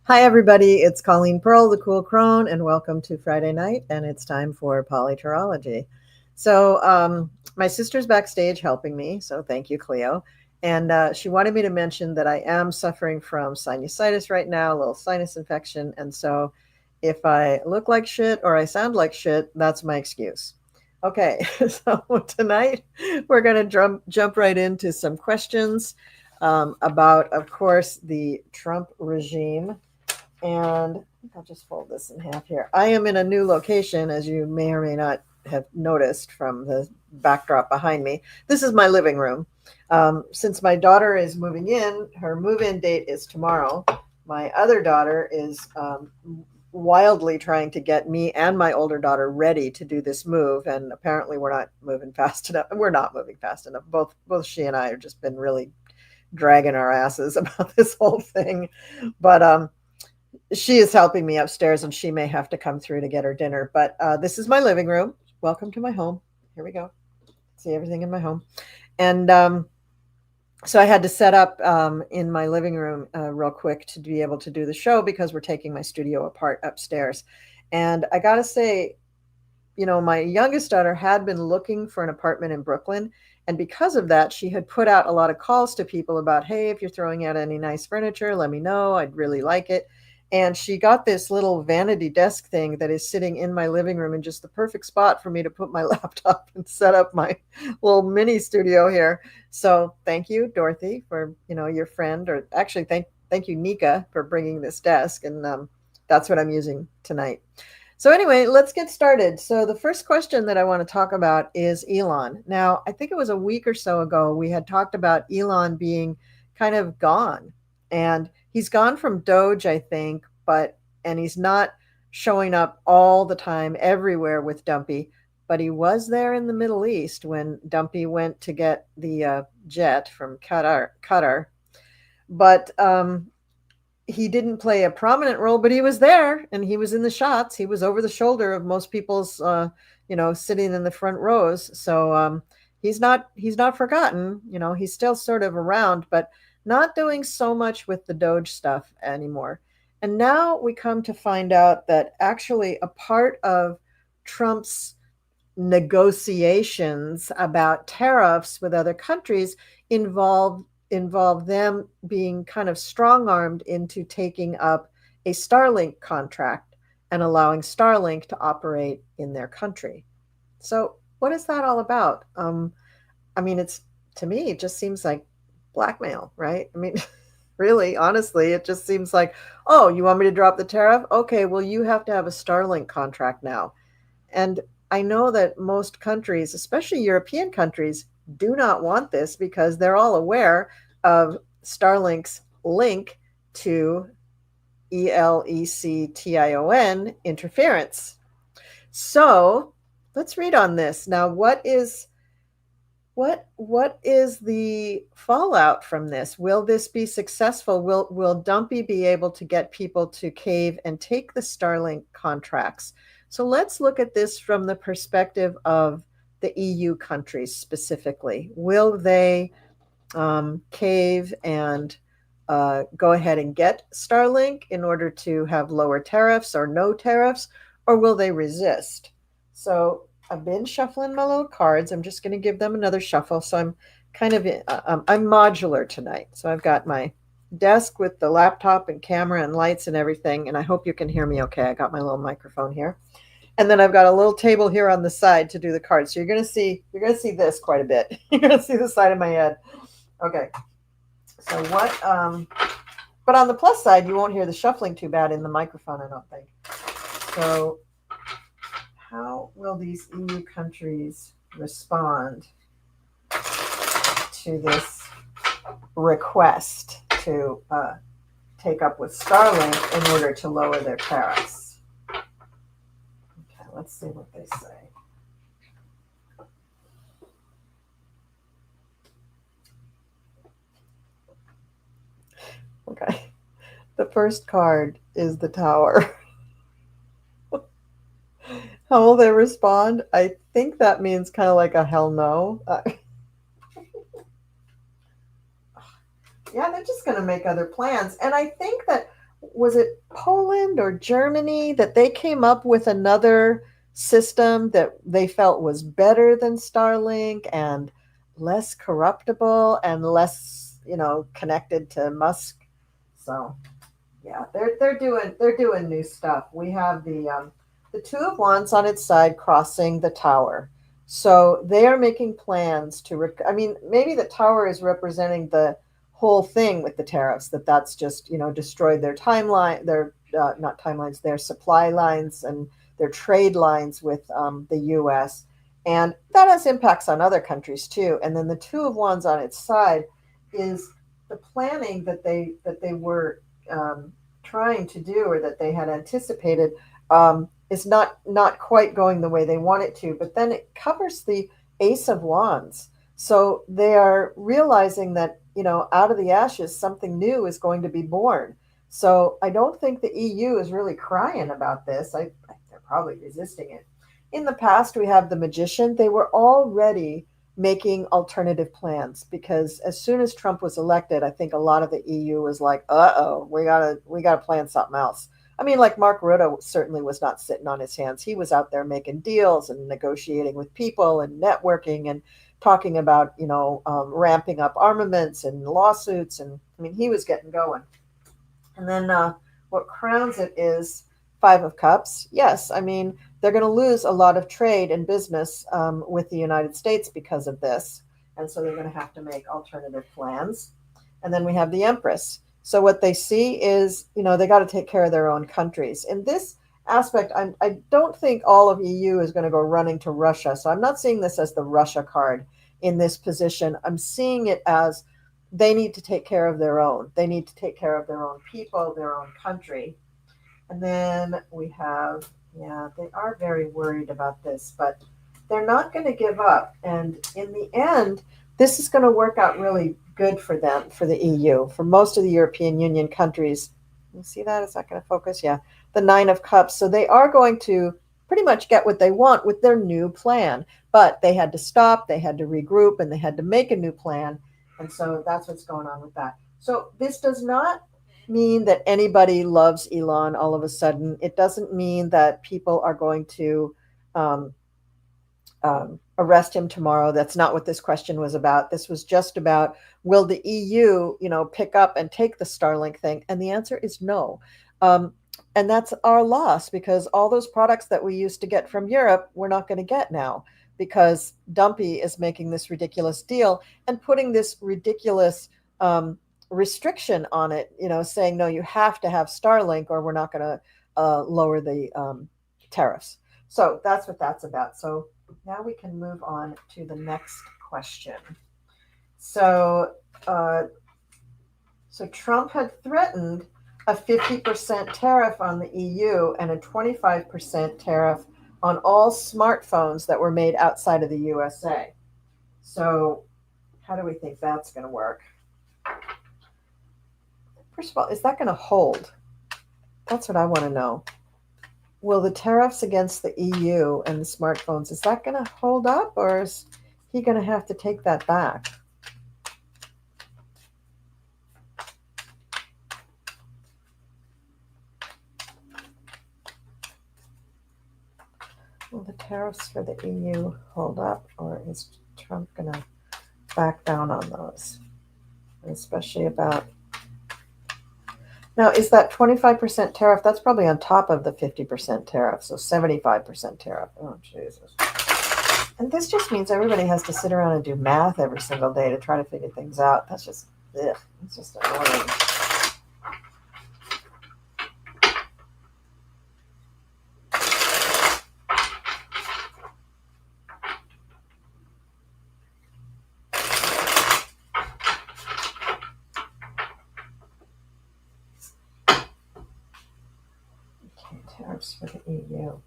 Hi, everybody. It's Colleen Pearl, the Cool Crone, and welcome to Friday night. And it's time for PoliTarology. So, my sister's backstage helping me. So, thank you, Cleo. And she wanted me to mention that I am suffering from sinusitis right now, a little sinus infection. And so, if I look like shit or I sound like shit, that's my excuse. Okay, so tonight we're going to jump right into some questions about, of course, the Trump regime. And I think I'll just fold this in half here. I am in a new location, as you may or may not have noticed from the backdrop behind me. This is my living room. Since my daughter is moving in, her move-in date is tomorrow. My other daughter is wildly trying to get me and my older daughter ready to do this move, and apparently we're not moving fast enough. We're not moving fast enough. Both she and I have just been really dragging our asses about this whole thing. But she is helping me upstairs, and she may have to come through to get her dinner. But this is my living room. Welcome to my home. Here we go. See everything in my home. And so I had to set up in my living room real quick to be able to do the show, because we're taking my studio apart upstairs. And I got to say, my youngest daughter had been looking for an apartment in Brooklyn. And because of that, she had put out a lot of calls to people about, hey, if you're throwing out any nice furniture, let me know. I'd really like it. And she got this little vanity desk thing that is sitting in my living room in just the perfect spot for me to put my laptop and set up my little mini studio here. So thank you, Dorothy, for, your friend, or actually thank you, Nika, for bringing this desk. And that's what I'm using tonight. So anyway, let's get started. So the first question that I want to talk about is Elon. Now, I think it was a week or so ago, we had talked about Elon being kind of gone. And he's gone from Doge, I think, and he's not showing up all the time everywhere with Dumpy. But he was there in the Middle East when Dumpy went to get the jet from Qatar. But he didn't play a prominent role, but he was there and he was in the shots. He was over the shoulder of most people's, sitting in the front rows. So he's not forgotten. He's still sort of around, but not doing so much with the Doge stuff anymore. And now we come to find out that actually a part of Trump's negotiations about tariffs with other countries involve them being kind of strong-armed into taking up a Starlink contract and allowing Starlink to operate in their country. So what is that all about? To me, it just seems like blackmail, right? Really, honestly, it just seems like, oh, you want me to drop the tariff? Okay, well, you have to have a Starlink contract now. And I know that most countries, especially European countries, do not want this because they're all aware of Starlink's link to ELECTION interference. So let's read on this. Now, what is the fallout from this? Will this be successful? Will Dumpy be able to get people to cave and take the Starlink contracts? So let's look at this from the perspective of the EU countries specifically. Will they cave and go ahead and get Starlink in order to have lower tariffs or no tariffs, or will they resist? So I've been shuffling my little cards. I'm just going to give them another shuffle. So I'm kind of, I'm modular tonight. So I've got my desk with the laptop and camera and lights and everything. And I hope you can hear me okay. I got my little microphone here. And then I've got a little table here on the side to do the cards. So you're going to see this quite a bit. You're going to see the side of my head. Okay. So but on the plus side, you won't hear the shuffling too bad in the microphone, I don't think. So how will these EU countries respond to this request to take up with Starlink in order to lower their tariffs? Okay, let's see what they say. Okay, the first card is the Tower. How will they respond? I think that means kind of like a hell no. Yeah, they're just going to make other plans. And I think that was it Poland or Germany that they came up with another system that they felt was better than Starlink and less corruptible and less, connected to Musk. So yeah, they're doing new stuff. We have the Two of Wands on its side crossing the Tower, so they are making plans to. I mean, maybe the Tower is representing the whole thing with the tariffs. That's just destroyed their timeline, their not timelines, their supply lines and their trade lines with the U.S. And that has impacts on other countries too. And then the Two of Wands on its side is the planning that they were trying to do or that they had anticipated is not quite going the way they want it to. But then it covers the Ace of Wands, so they are realizing that out of the ashes something new is going to be born. So I don't think the EU is really crying about this. They're probably resisting it. In the past, we have the Magician. They were already making alternative plans because as soon as Trump was elected, I think a lot of the EU was like, "Uh-oh, we gotta plan something else." I mean, like Mark Rutte certainly was not sitting on his hands. He was out there making deals and negotiating with people and networking and talking about, ramping up armaments and lawsuits. And I mean, he was getting going. And then what crowns it is Five of Cups. Yes, I mean, they're going to lose a lot of trade and business with the United States because of this. And so they're going to have to make alternative plans. And then we have the Empress. So what they see is, they got to take care of their own countries. In this aspect, I don't think all of EU is going to go running to Russia. So I'm not seeing this as the Russia card in this position. I'm seeing it as they need to take care of their own. They need to take care of their own people, their own country. And then we have, yeah, they are very worried about this, but they're not going to give up. And in the end, this is going to work out really good for them, for the EU, for most of the European Union countries. You see that? Is that going to focus? Yeah. The Nine of Cups. So they are going to pretty much get what they want with their new plan. But they had to stop, they had to regroup, and they had to make a new plan. And so that's what's going on with that. So this does not mean that anybody loves Elon all of a sudden. It doesn't mean that people are going to um, arrest him tomorrow. That's not what this question was about. This was just about, will the EU, pick up and take the Starlink thing? And the answer is no. And that's our loss because all those products that we used to get from Europe, we're not going to get now because Dumpy is making this ridiculous deal and putting this ridiculous restriction on it, saying, no, you have to have Starlink or we're not going to lower the tariffs. So that's what that's about. So now we can move on to the next question. So, so Trump had threatened a 50% tariff on the EU and a 25% tariff on all smartphones that were made outside of the USA. So how do we think that's going to work? First of all, is that going to hold? That's what I want to know. Will the tariffs against the EU and the smartphones, is that going to hold up or is he going to have to take that back? Will the tariffs for the EU hold up or is Trump going to back down on those? Especially about... Now, is that 25% tariff? That's probably on top of the 50% tariff, so 75% tariff. Oh, Jesus. And this just means everybody has to sit around and do math every single day to try to figure things out. That's just, ugh, it's just annoying. Okay, tariffs for the EU.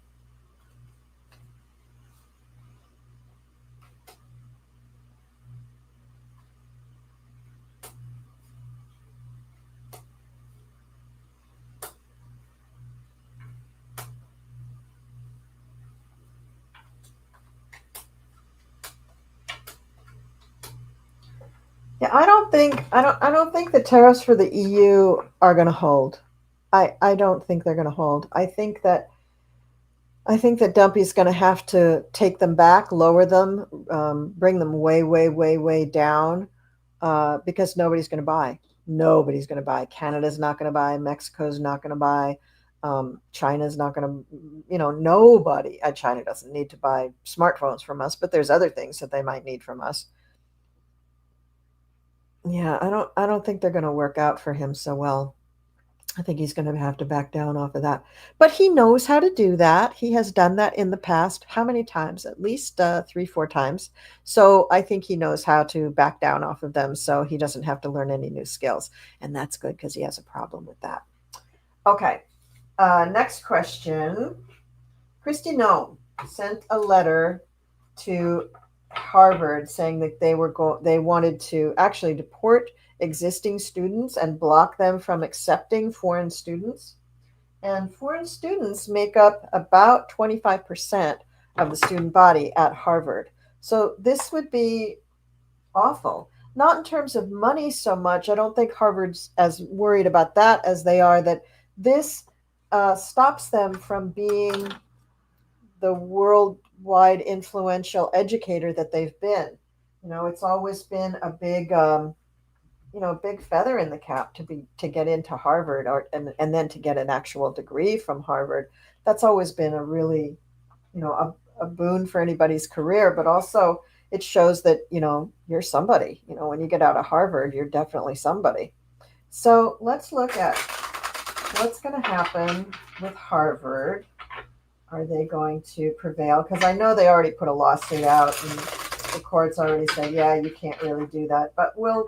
Yeah, I don't think the tariffs for the EU are going to hold. I don't think they're going to hold. I think that Dumpy's going to have to take them back, lower them, bring them way, way, way, way down, because nobody's going to buy. Nobody's going to buy. Canada's not going to buy. Mexico's not going to buy. China's not going to, nobody. China doesn't need to buy smartphones from us, but there's other things that they might need from us. Yeah, I don't think they're going to work out for him so well. I think he's going to have to back down off of that. But he knows how to do that. He has done that in the past. How many times? At least 3, 4 times. So I think he knows how to back down off of them so he doesn't have to learn any new skills. And that's good because he has a problem with that. Okay. Next question. Christy Nome sent a letter to Harvard saying that they wanted to actually deport existing students and block them from accepting foreign students. And foreign students make up about 25% of the student body at Harvard. So this would be awful. Not in terms of money so much. I don't think Harvard's as worried about that as they are that this stops them from being the worldwide influential educator that they've been. It's always been a big big feather in the cap to get into Harvard and then to get an actual degree from Harvard. That's always been a really, a boon for anybody's career, but also it shows that, you're somebody. When you get out of Harvard, you're definitely somebody. So let's look at what's going to happen with Harvard. Are they going to prevail? Because I know they already put a lawsuit out and the courts already said, yeah, you can't really do that. But will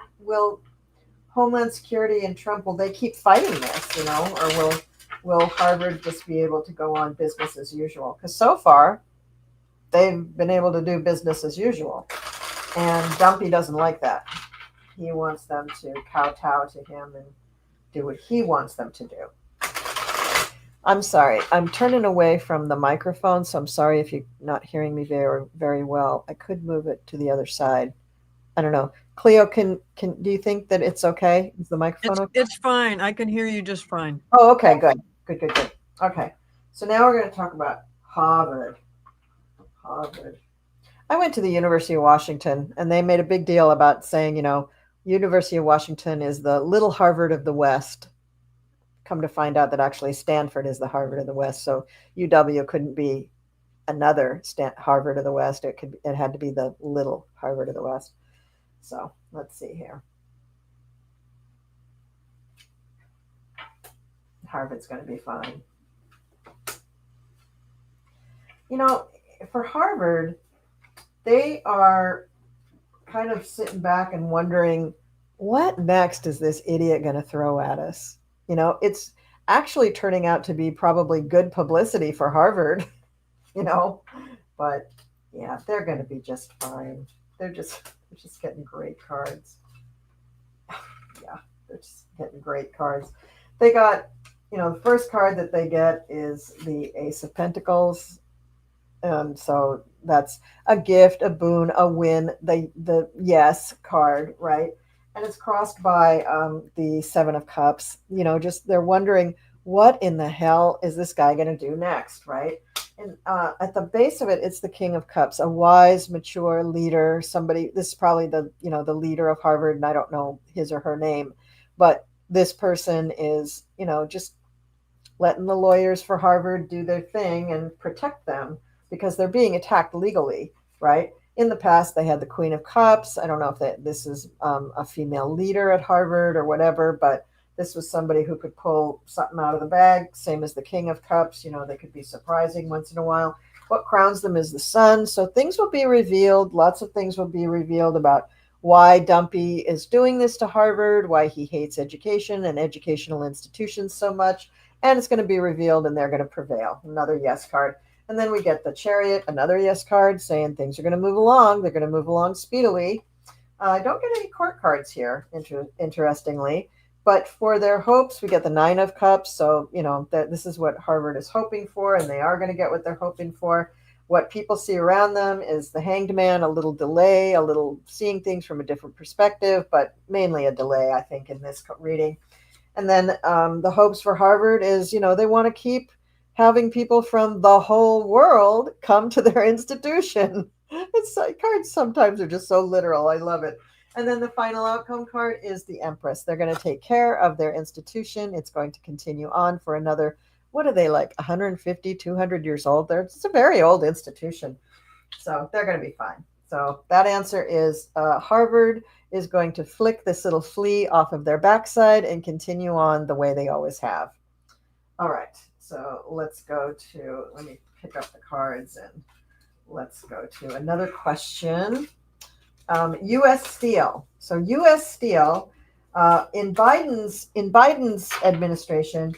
Homeland Security and Trump, will they keep fighting this, or will Harvard just be able to go on business as usual? Because so far, they've been able to do business as usual. And Dumpy doesn't like that. He wants them to kowtow to him and do what he wants them to do. I'm sorry. I'm turning away from the microphone, so I'm sorry if you're not hearing me very, very well. I could move it to the other side. I don't know. Cleo, do you think that it's okay? Is the microphone okay? It's fine. I can hear you just fine. Oh, okay, good. Good. Okay. So now we're going to talk about Harvard. I went to the University of Washington, and they made a big deal about saying, University of Washington is the little Harvard of the West. Come to find out that actually Stanford is the Harvard of the West. So UW couldn't be another Harvard of the West. It had to be the little Harvard of the West. So let's see here. Harvard's going to be fine. For Harvard, they are kind of sitting back and wondering, what next is this idiot going to throw at us? It's actually turning out to be probably good publicity for Harvard, but yeah, they're going to be just fine. They're just getting great cards. Yeah, they're just getting great cards. They got, the first card that they get is the Ace of Pentacles. And so that's a gift, a boon, a win, the yes card, right? And it's crossed by the Seven of Cups. Just they're wondering, what in the hell is this guy going to do next, right? And at the base of it, it's the King of Cups, a wise, mature leader, somebody. This is probably the leader of Harvard, and I don't know his or her name, but this person is, just letting the lawyers for Harvard do their thing and protect them because they're being attacked legally, right? In the past, they had the Queen of Cups. I don't know if this is a female leader at Harvard or whatever, but this was somebody who could pull something out of the bag, same as the King of Cups. They could be surprising once in a while. What crowns them is the sun. So things will be revealed. Lots of things will be revealed about why Dumpy is doing this to Harvard, why he hates education and educational institutions so much. And it's going to be revealed, and they're going to prevail. Another yes card. And then we get the Chariot, another yes card, saying things are going to move along. They're going to move along speedily. I don't get any court cards here, interestingly. But for their hopes, we get the Nine of Cups. So, that this is what Harvard is hoping for, and they are going to get what they're hoping for. What people see around them is the Hanged Man, a little delay, a little seeing things from a different perspective, but mainly a delay, I think, in this reading. And then the hopes for Harvard is, they want to keep having people from the whole world come to their institution. It's like cards sometimes are just so literal. I love it. And then the final outcome card is the Empress. They're going to take care of their institution. It's going to continue on for another, what are they, like 150, 200 years old? It's a very old institution. So they're going to be fine. So that answer is Harvard is going to flick this little flea off of their backside and continue on the way they always have. All right. So let me pick up the cards and let's go to another question. U.S. Steel. So U.S. Steel, in Biden's administration,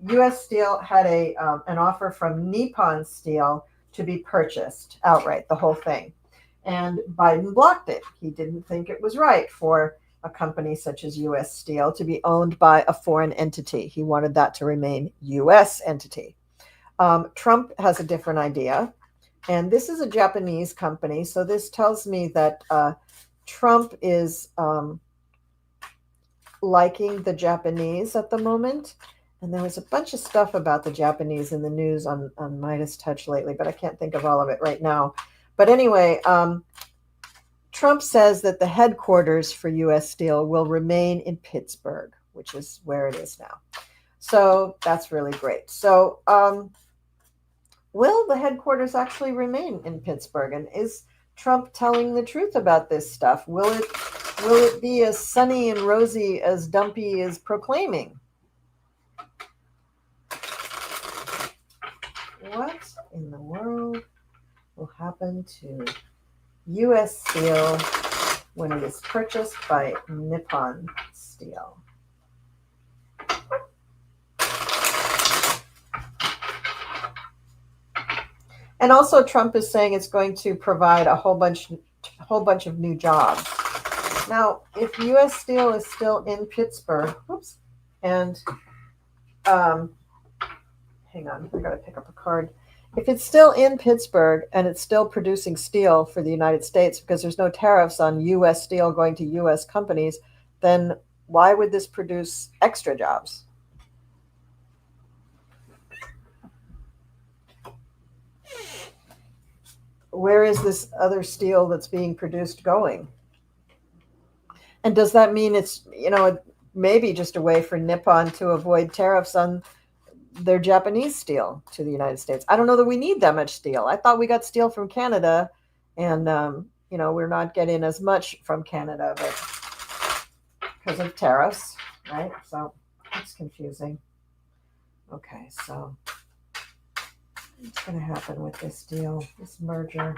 U.S. Steel had an offer from Nippon Steel to be purchased outright, the whole thing. And Biden blocked it. He didn't think it was right for a company such as U.S. Steel to be owned by a foreign entity. He wanted that to remain U.S. entity. Trump has a different idea. And this is a Japanese company. So this tells me that Trump is liking the Japanese at the moment. And there was a bunch of stuff about the Japanese in the news on Midas Touch lately, but I can't think of all of it right now. But anyway, Trump says that the headquarters for U.S. Steel will remain in Pittsburgh, which is where it is now. So that's really great. So will the headquarters actually remain in Pittsburgh? And is Trump telling the truth about this stuff? Will it be as sunny and rosy as Dumpy is proclaiming? What in the world will happen to U.S. Steel when it is purchased by Nippon Steel? And also Trump is saying it's going to provide a whole bunch of new jobs. Now, if U.S. Steel is still in Pittsburgh, and hang on, I got to pick up a card. If it's still in Pittsburgh and it's still producing steel for the United States because there's no tariffs on U.S. steel going to U.S. companies, then why would this produce extra jobs? Where is this other steel that's being produced going? And does that mean it's, maybe just a way for Nippon to avoid tariffs on their Japanese steel to the United States? I don't know that we need that much steel. I thought we got steel from Canada, and we're not getting as much from Canada, but because of tariffs, right? So it's confusing. Okay, so what's going to happen with this deal, this merger?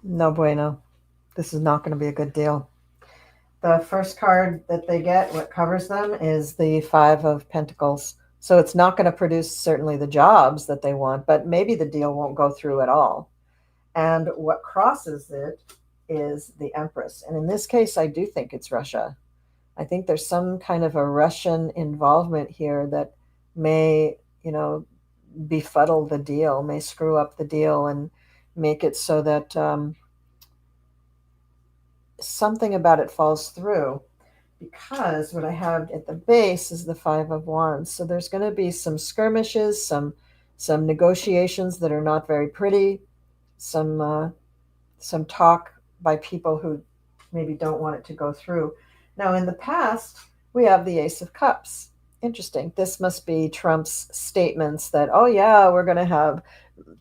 No bueno. This is not going to be a good deal. The first card that they get, what covers them, is the Five of Pentacles. So it's not going to produce certainly the jobs that they want, but maybe the deal won't go through at all. And what crosses it is the Empress. And in this case, I do think it's Russia. I think there's some kind of a Russian involvement here that may, befuddle the deal, may screw up the deal and make it so that something about it falls through, because what I have at the base is the Five of Wands. So there's going to be some skirmishes, some negotiations that are not very pretty, some talk by people who maybe don't want it to go through. Now, in the past, we have the Ace of Cups. Interesting. This must be Trump's statements that, oh yeah, we're going to have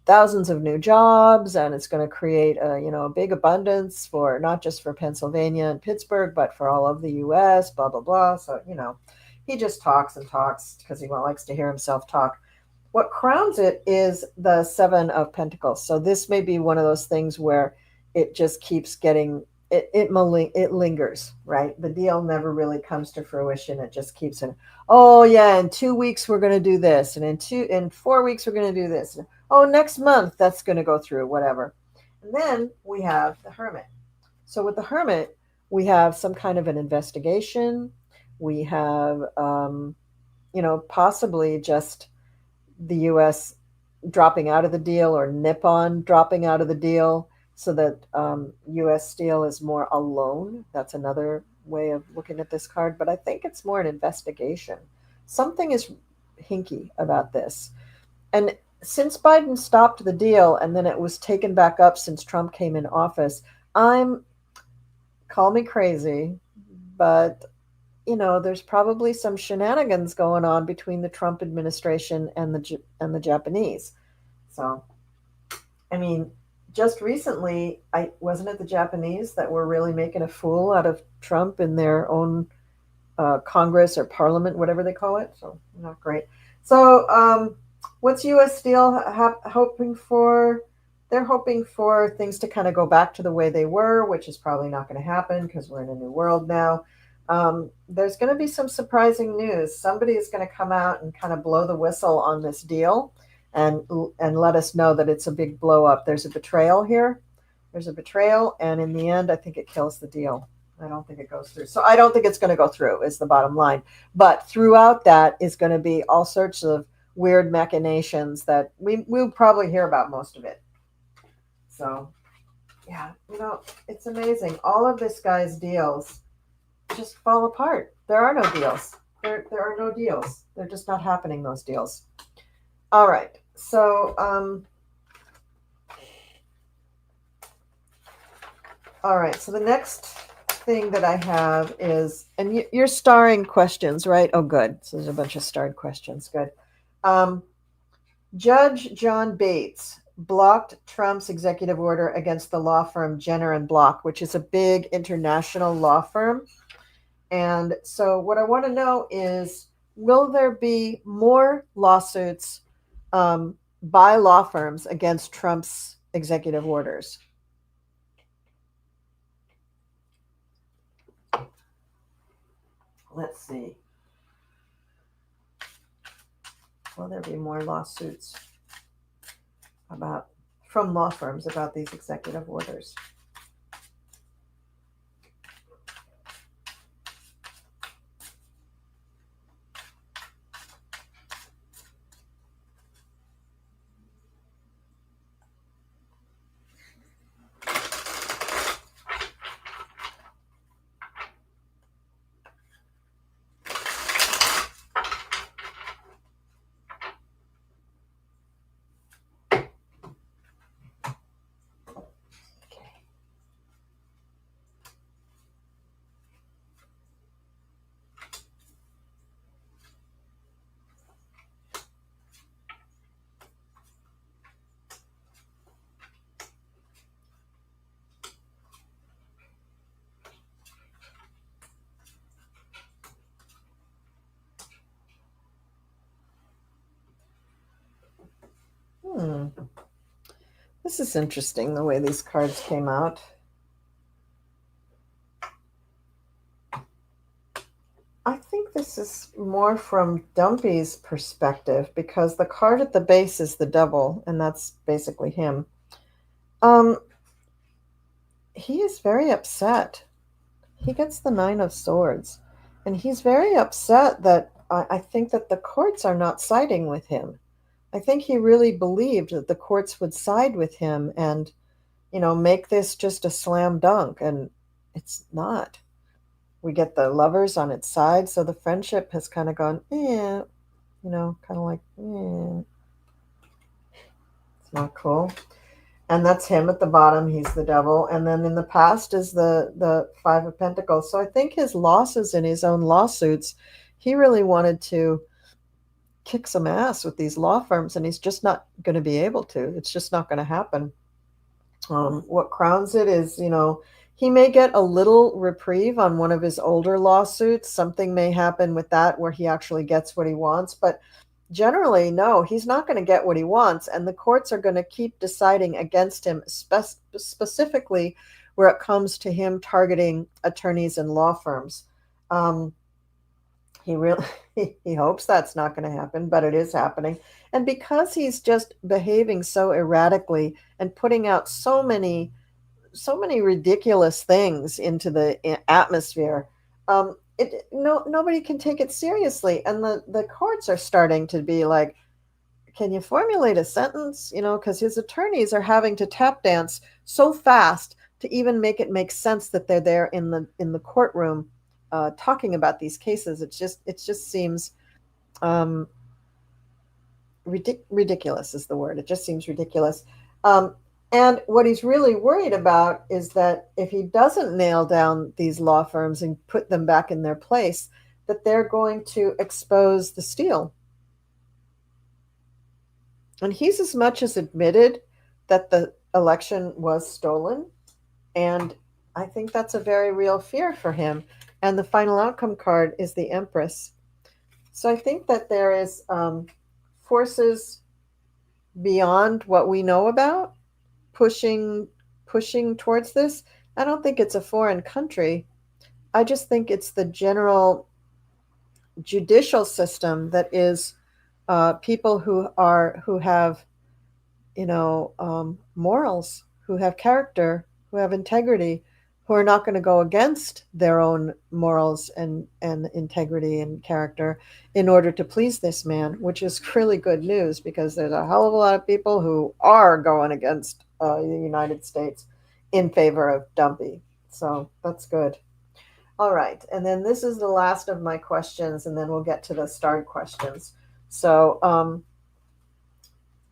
thousands of new jobs, and it's going to create a big abundance for not just for Pennsylvania and Pittsburgh, but for all of the U.S., blah, blah, blah. So, he just talks and talks because he likes to hear himself talk. What crowns it is the Seven of Pentacles. So this may be one of those things where it just keeps getting it lingers, right? The deal never really comes to fruition. It just keeps in, oh yeah, in 2 weeks we're going to do this, and in 4 weeks we're going to do this. Oh, next month that's going to go through, whatever. And then we have the Hermit. So with the Hermit, we have some kind of an investigation. We have, possibly just the U.S. dropping out of the deal, or Nippon dropping out of the deal, so that U.S. Steel is more alone. That's another way of looking at this card, but I think it's more an investigation. Something is hinky about this. And since Biden stopped the deal and then it was taken back up since Trump came in office, call me crazy, but there's probably some shenanigans going on between the Trump administration and the Japanese. So, I mean, just recently, wasn't it the Japanese that were really making a fool out of Trump in their own Congress or Parliament, whatever they call it? So, not great. So, what's U.S. Steel hoping for? They're hoping for things to kind of go back to the way they were, which is probably not going to happen because we're in a new world now. There's going to be some surprising news. Somebody is going to come out and kind of blow the whistle on this deal and let us know that it's a big blow up. There's a betrayal here. There's a betrayal, and in the end, I think it kills the deal. I don't think it goes through. So I don't think it's going to go through, is the bottom line. But throughout that is going to be all sorts of weird machinations that we'll probably hear about most of it. So, yeah, it's amazing. All of this guy's deals just fall apart. There are no deals. There are no deals. They're just not happening, those deals. All right. So, all right. So the next thing that I have is, and you're starring questions, right? Oh, good. So there's a bunch of starred questions. Good. Judge John Bates blocked Trump's executive order against the law firm Jenner and Block, which is a big international law firm. And so what I want to know is, will there be more lawsuits by law firms against Trump's executive orders? Let's see. Will there be more lawsuits from law firms about these executive orders? This is interesting, the way these cards came out. I think this is more from Dumpy's perspective, because the card at the base is the devil, and that's basically him. He is very upset. He gets the 9 of Swords, and he's very upset that I think that the courts are not siding with him. I think he really believed that the courts would side with him and, make this just a slam dunk, and it's not. We get the Lovers on its side, so the friendship has kind of gone, kind of like, it's not cool. And that's him at the bottom. He's the devil. And then in the past is the 5 of Pentacles. So I think his losses in his own lawsuits, he really wanted to kick some ass with these law firms, and he's just not going to be able to. It's just not going to happen. What crowns it is, he may get a little reprieve on one of his older lawsuits. Something may happen with that where he actually gets what he wants, but generally, no, he's not going to get what he wants, and the courts are going to keep deciding against him, specifically where it comes to him targeting attorneys and law firms. He really he hopes that's not going to happen, but it is happening. And because he's just behaving so erratically and putting out so many ridiculous things into the atmosphere, nobody can take it seriously. And the courts are starting to be like, can you formulate a sentence? Because his attorneys are having to tap dance so fast to even make it make sense that they're there in the courtroom talking about these cases. It just seems ridiculous is the word. It just seems ridiculous. And what he's really worried about is that if he doesn't nail down these law firms and put them back in their place, that they're going to expose the steal. And he's as much as admitted that the election was stolen. And I think that's a very real fear for him. And the final outcome card is the Empress. So I think that there is forces beyond what we know about pushing towards this. I don't think it's a foreign country. I just think it's the general judicial system that is people who have morals, who have character, who have integrity, who are not going to go against their own morals and integrity and character in order to please this man, which is really good news because there's a hell of a lot of people who are going against the United States in favor of Dumpy. So that's good. All right. And then this is the last of my questions, and then we'll get to the starred questions. So let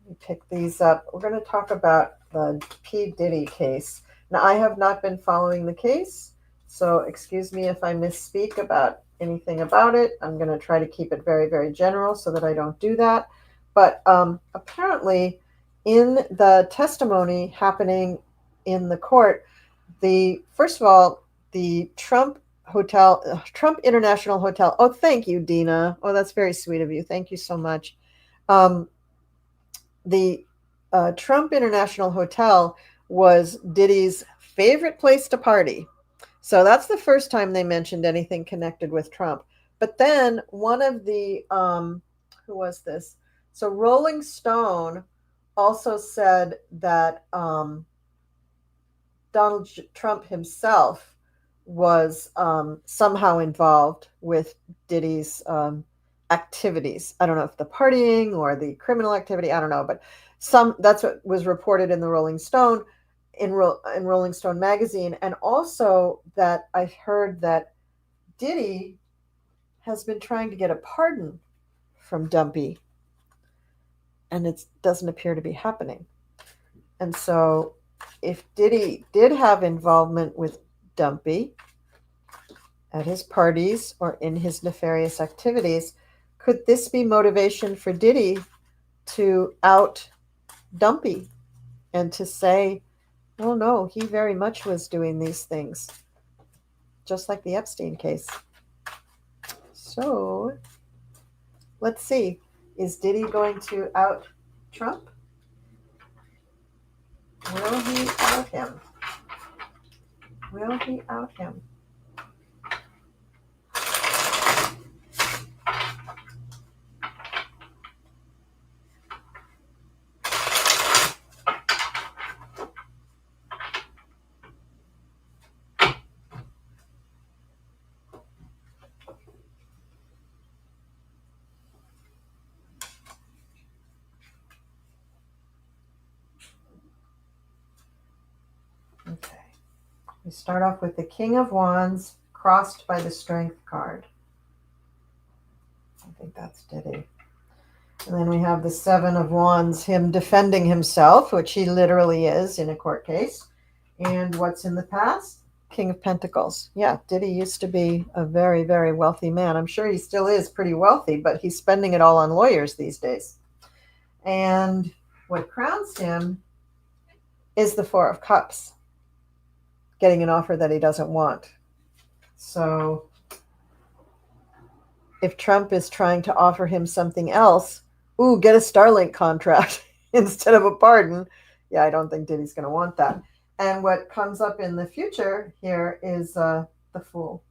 me pick these up. We're going to talk about the P. Diddy case. Now, I have not been following the case, so excuse me if I misspeak about anything about it. I'm going to try to keep it very, very general so that I don't do that. But apparently, in the testimony happening in the court, first of all, the Trump International Hotel. Oh, thank you, Dina. Oh, that's very sweet of you. Thank you so much. The Trump International Hotel was Diddy's favorite place to party. So that's the first time they mentioned anything connected with Trump. But then one of the, who was this? So Rolling Stone also said that Donald Trump himself was somehow involved with Diddy's activities. I don't know if the partying or the criminal activity, I don't know, but that's what was reported in the Rolling Stone, in Rolling Stone magazine. And also that I've heard that Diddy has been trying to get a pardon from Dumpy, and it doesn't appear to be happening. And so if Diddy did have involvement with Dumpy at his parties or in his nefarious activities, could this be motivation for Diddy to out Dumpy and to say, oh no, he very much was doing these things, just like the Epstein case? So let's see. Is Diddy going to out Trump? Will he out him? Will he out him? Okay. We start off with the King of Wands crossed by the Strength card. I think that's Diddy. And then we have the Seven of Wands, him defending himself, which he literally is in a court case. And what's in the past? King of Pentacles. Yeah, Diddy used to be a very, very wealthy man. I'm sure he still is pretty wealthy, but he's spending it all on lawyers these days. And what crowns him is the Four of Cups, getting an offer that he doesn't want. So if Trump is trying to offer him something else, get a Starlink contract instead of a pardon, yeah, I don't think Diddy's going to want that. And what comes up in the future here is the Fool.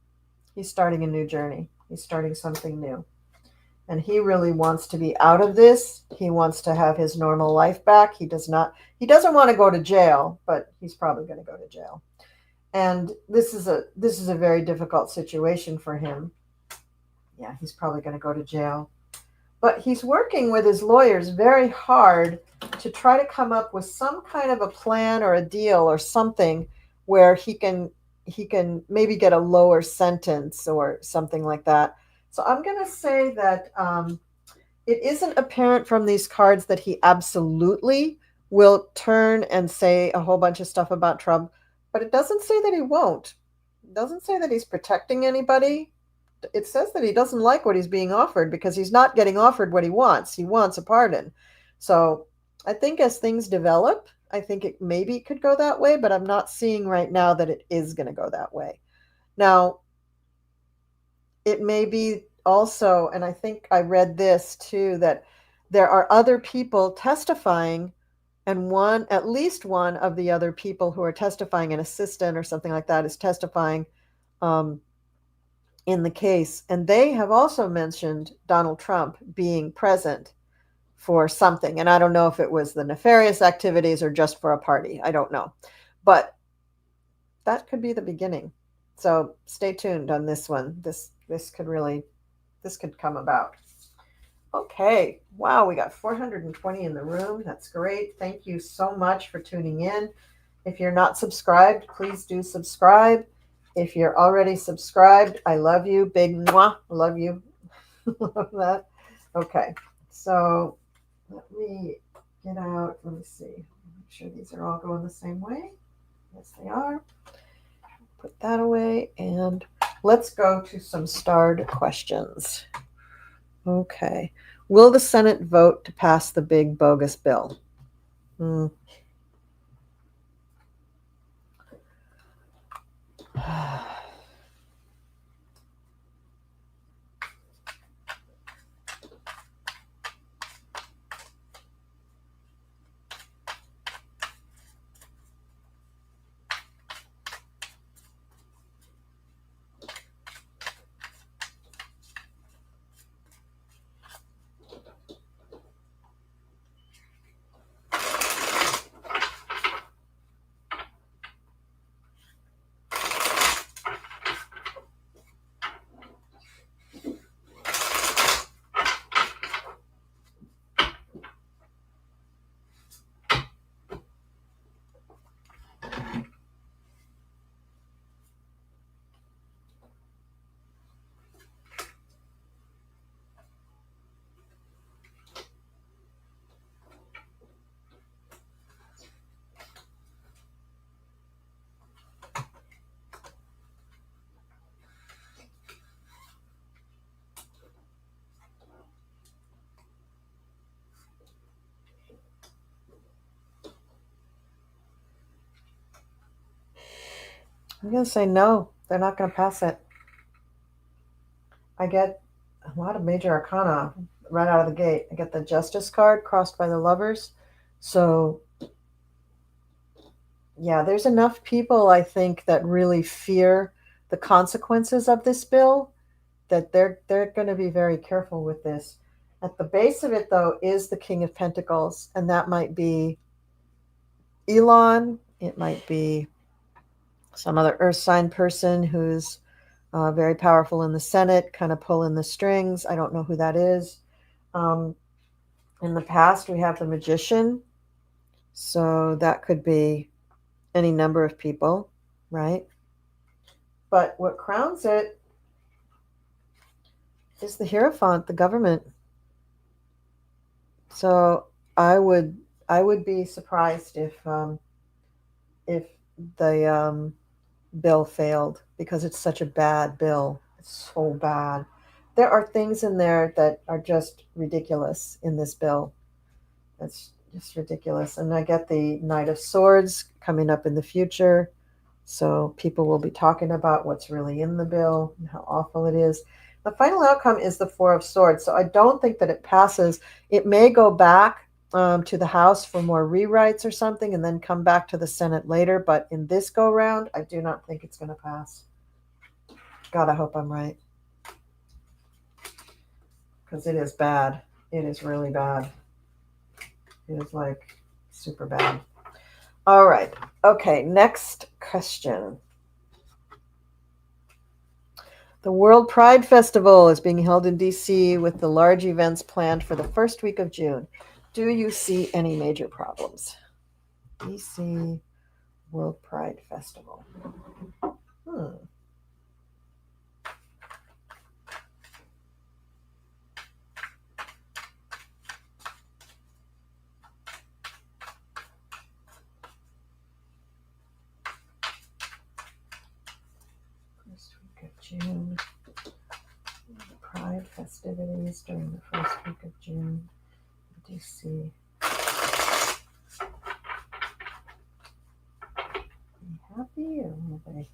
He's starting a new journey. He's starting something new. And he really wants to be out of this. He wants to have his normal life back. He doesn't want to go to jail, but he's probably going to go to jail. And this is a very difficult situation for him. Yeah, he's probably going to go to jail. But he's working with his lawyers very hard to try to come up with some kind of a plan or a deal or something where he can maybe get a lower sentence or something like that. So I'm going to say that it isn't apparent from these cards that he absolutely will turn and say a whole bunch of stuff about Trump, but it doesn't say that he won't. It doesn't say that he's protecting anybody. It says that he doesn't like what he's being offered because he's not getting offered what he wants. He wants a pardon. So I think as things develop, I think it maybe could go that way, but I'm not seeing right now that it is going to go that way. Now, it may be also, and I think I read this too, that there are other people testifying, and at least one of the other people who are testifying, an assistant or something like that, is testifying in the case. And they have also mentioned Donald Trump being present for something. And I don't know if it was the nefarious activities or just for a party. I don't know. But that could be the beginning. So stay tuned on this one. This could come about. Okay. Wow, we got 420 in the room. That's great. Thank you so much for tuning in. If you're not subscribed, please do subscribe. If you're already subscribed, I love you. Big mwah. Love you. Love that. Okay. So let me get out. Let me see. Make sure these are all going the same way. Yes, they are. Put that away. And let's go to some starred questions. Okay. Will the Senate vote to pass the big bogus bill? I'm going to say no. They're not going to pass it. I get a lot of major arcana right out of the gate. I get the Justice card crossed by the Lovers. So, yeah, there's enough people, I think, that really fear the consequences of this bill that they're going to be very careful with this. At the base of it, though, is the King of Pentacles, and that might be Elon. It might be some other earth sign person who's very powerful in the Senate, kind of pulling the strings. I don't know who that is. In the past, we have the Magician. So that could be any number of people, right? But what crowns it is the Hierophant, the government. So I would be surprised if the bill failed, because it's such a bad bill. It's so bad. There are things in there that are just ridiculous in this bill. It's just ridiculous. And I get the Knight of Swords coming up in the future. So people will be talking about what's really in the bill and how awful it is. The final outcome is the Four of Swords. So I don't think that it passes. It may go back to the House for more rewrites or something, and then come back to the Senate later. But in this go round, I do not think it's going to pass. God, I hope I'm right, because it is bad. It is really bad. It is like super bad. All right. Okay. Next question. The World Pride Festival is being held in DC with the large events planned for the first week of June. Do you see any major problems? DC World Pride Festival. First week of June. Pride festivities during the first week of June in DC. Are you happy or will they?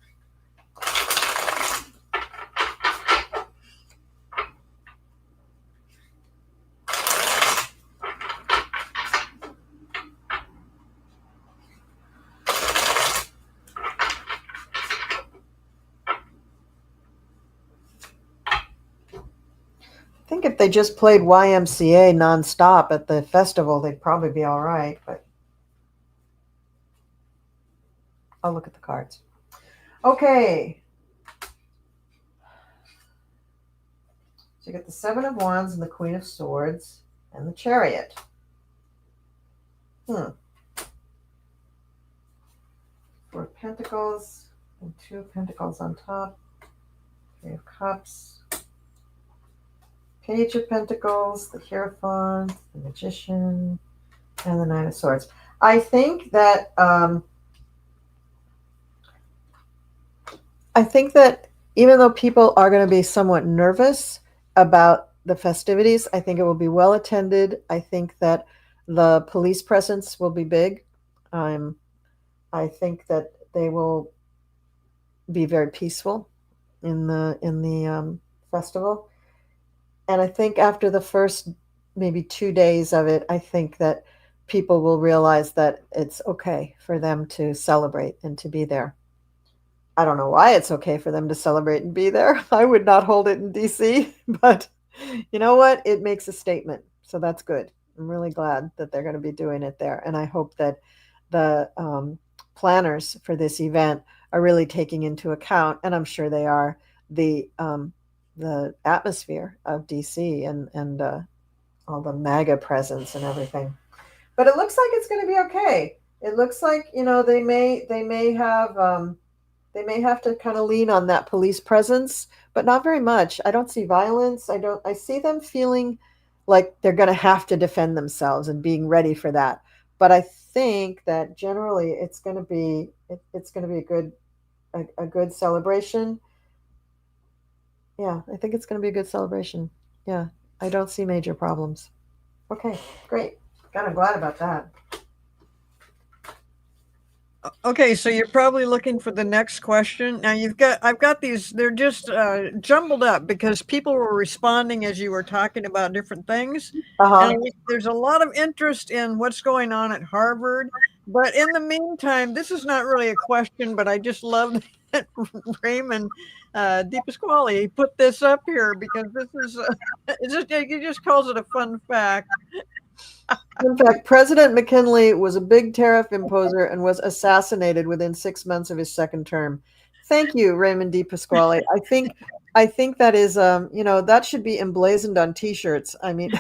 I think if they just played YMCA nonstop at the festival, they'd probably be all right, but I'll look at the cards. Okay. So you get the Seven of Wands and the Queen of Swords and the Chariot. Four of Pentacles and Two of Pentacles on top. Three of Cups. Page of Pentacles, the Hierophant, the Magician, and the Nine of Swords. I think that even though people are going to be somewhat nervous about the festivities, I think it will be well attended. I think that the police presence will be big. I think that they will be very peaceful in the festival. And I think after the first maybe 2 days of it, I think that people will realize that it's okay for them to celebrate and to be there. I don't know why it's okay for them to celebrate and be there. I would not hold it in DC, but you know what? It makes a statement. So that's good. I'm really glad that they're going to be doing it there. And I hope that the planners for this event are really taking into account, and I'm sure they are, the atmosphere of DC and all the MAGA presence and everything. But it looks like it's going to be okay. It looks like, they may have to kind of lean on that police presence, but not very much. I don't see violence. I see them feeling like they're going to have to defend themselves and being ready for that. But I think that generally it's going to be a good celebration. Yeah, I think it's going to be a good celebration. Yeah, I don't see major problems. Okay, great. God, I'm glad about that. Okay, so you're probably looking for the next question. Now I've got these, they're just jumbled up because people were responding as you were talking about different things. And there's a lot of interest in what's going on at Harvard. But in the meantime, this is not really a question, but I just love that Raymond DePasquale put this up here because this is, he just calls it a fun fact. In fact, President McKinley was a big tariff imposer and was assassinated within 6 months of his second term. Thank you, Raymond DePasquale. I think that is, that should be emblazoned on T-shirts. I mean,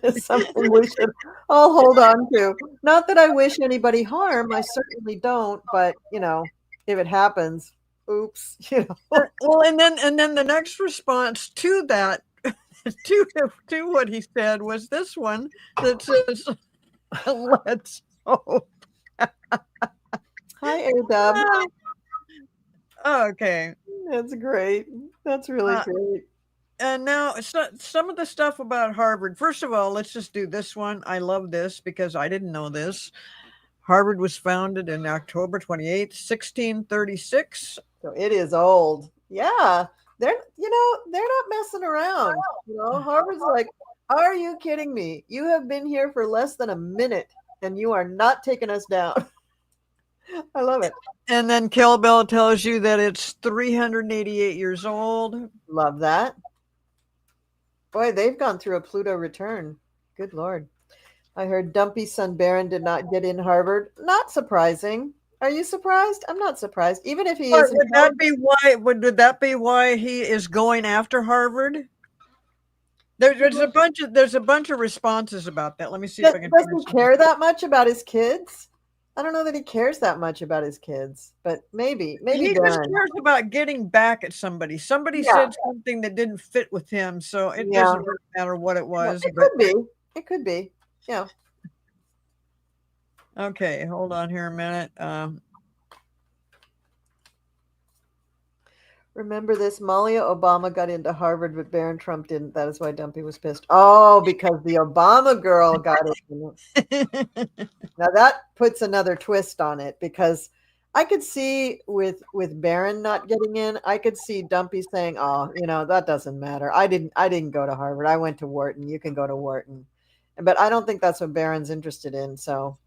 it's something we should all hold on to. Not that I wish anybody harm. I certainly don't. But if it happens, oops. Well, and then the next response to that, to what he said, was this one that says, "Let's hope." Hi, A-Dub. Okay, that's great. That's really great. And now some of the stuff about Harvard. First of all, let's just do this one. I love this because I didn't know this. Harvard was founded in October 28th, 1636. So it is old. Yeah. They're not messing around. Harvard's like Are you kidding me? You have been here for less than a minute and you are not taking us down. I love it. And then Kill Bill tells you that it's 388 years old. Love that. Boy, they've gone through a Pluto return. Good Lord. I heard Dumpy's son Baron did not get in Harvard. Not surprising. Are you surprised? I'm not surprised. Even if he is. Would that be why? Would that be why he is going after Harvard? There's a bunch of responses about that. Let me see if I can. Does he care that much about his kids? I don't know that he cares that much about his kids, but maybe he just cares about getting back at somebody. Somebody said something that didn't fit with him, so it doesn't really matter what it was. It could be. It could be. Yeah. Okay, hold on here a minute. Remember this? Malia Obama got into Harvard, but Barron Trump didn't. That is why Dumpy was pissed. Oh, because the Obama girl got it. Now that puts another twist on it, because I could see with Barron not getting in, I could see Dumpy saying, "Oh, that doesn't matter. I didn't go to Harvard. I went to Wharton. You can go to Wharton." But I don't think that's what Barron's interested in. So,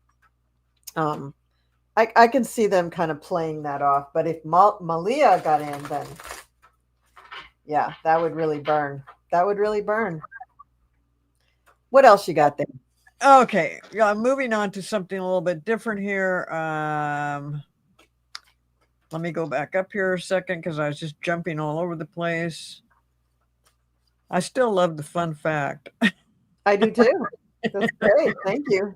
I can see them kind of playing that off. But if Malia got in, then yeah, that would really burn. That would really burn. What else you got there? Okay, yeah, moving on to something a little bit different here. Let me go back up here a second because I was just jumping all over the place. I still love the fun fact. I do too. That's great. Thank you.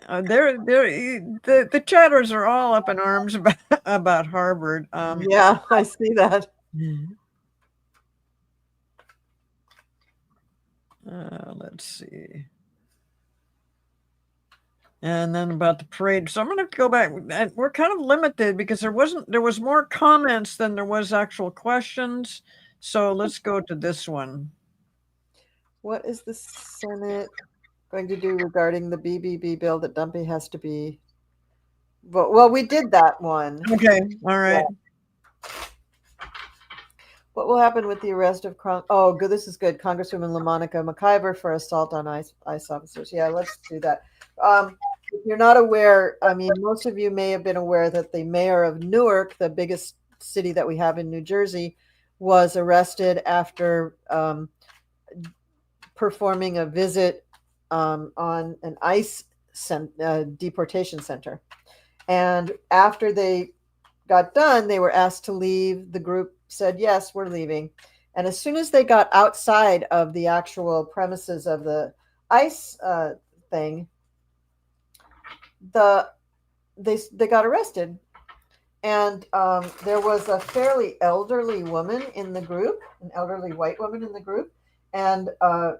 The chatters are all up in arms about Harvard. Yeah, I see that. Let's see. And then about the parade. So I'm going to go back. We're kind of limited because there was more comments than there was actual questions. So let's go to this one. What is the Senate going to do regarding the BBB bill that Dumpy has to be? Well, we did that one. Okay. All right. Yeah. What will happen with the arrest of Oh, good. This is good. Congresswoman LaMonica Macgyver for assault on ICE officers. Yeah, let's do that. If you're not aware, I mean, most of you may have been aware that the mayor of Newark, the biggest city that we have in New Jersey, was arrested after performing a visit on an ICE deportation center. And after they got done, they were asked to leave. The group said, yes, we're leaving. And as soon as they got outside of the actual premises of the ICE thing, they got arrested. And there was a fairly elderly woman in the group, an elderly white woman in the group. And